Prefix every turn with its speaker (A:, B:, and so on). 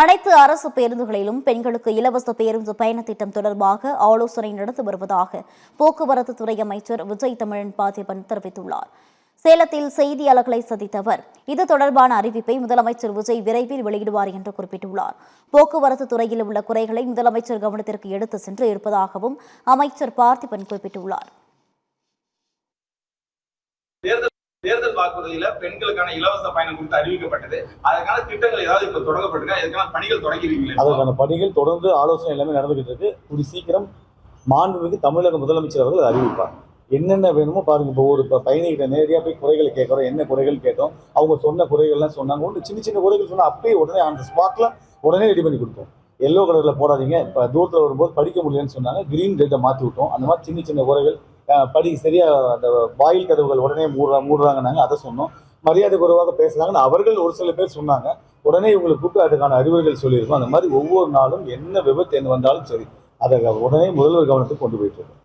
A: அனைத்து அரசு பேருந்துகளிலும் பெண்களுக்கு இலவச பேருந்து பயண திட்டம் தொடர்பாக ஆலோசனை நடத்தி வருவதாக போக்குவரத்து துறை அமைச்சர் விஜய் தமிழன் பார்த்திபன் தெரிவித்துள்ளார். சேலத்தில் செய்தியாளர்களை சந்தித்த அவர் இது தொடர்பான அறிவிப்பை முதலமைச்சர் விஜய் விரைவில் வெளியிடுவார் என்று குறிப்பிட்டுள்ளார். போக்குவரத்து துறையில் உள்ள குறைகளை முதலமைச்சர் கவனத்திற்கு எடுத்து சென்று இருப்பதாகவும் அமைச்சர் பார்த்திபன் குறிப்பிட்டுள்ளார்.
B: தேர்தல் வாக்குறுதியில பெண்களுக்கான இலவச பயணம் குறித்து அறிவிக்கப்பட்டது. அதற்கான திட்டங்கள் ஏதாவது இப்ப தொடங்கப்பட்டிருக்கா? அதற்கான பணிகள் தொடங்கிருக்கீங்களா?
C: அதற்கான பணிகள் தொடர்ந்து ஆலோசனை எல்லாமே நடந்துகிட்டு இருக்கு. கூடி சீக்கிரம் மாண்புமிகு தமிழக முதலமைச்சர் அவர்கள் அறிவிப்பார். என்னென்ன வேணுமோ பாருங்க. இப்போ ஒரு பயணிகிட்ட நேரடியாக போய் குறைகளை கேட்கறோம். என்ன குறைகள் கேட்டோம், அவங்க சொன்ன குறைகள்லாம் சொன்னாங்க. ஒன்று சின்ன சின்ன குறைகள் சொன்னால் அப்பயே உடனே அந்த ஸ்பாட்ல உடனே ரெடி பண்ணி கொடுத்தோம். எல்லோ கலரில் போடாதீங்க, இப்போ தூரத்தில் வரும்போது படிக்க முடியலன்னு சொன்னாங்க, கிரீன் ரேட்டை மாற்றி விட்டோம். அந்த மாதிரி சின்ன சின்ன குறைகள், படி சரியா அந்த வாயில் கதவுகள் உடனே மூடுறாங்கன்னாங்க, அதை சொன்னோம். மரியாதை குறைவாக பேசுனாங்கன்னு அவர்கள் ஒரு சில பேர் சொன்னாங்க. உடனே இவங்களை கூப்பிட்டு அதுக்கான அறிவுரைகள் சொல்லியிருக்கோம். அந்த மாதிரி ஒவ்வொரு நாளும் என்ன விபத்து என்ன வந்தாலும் சரி, அதை உடனே முதல்வர் கவனத்துக்கு கொண்டு போயிட்டு இருக்கோம்.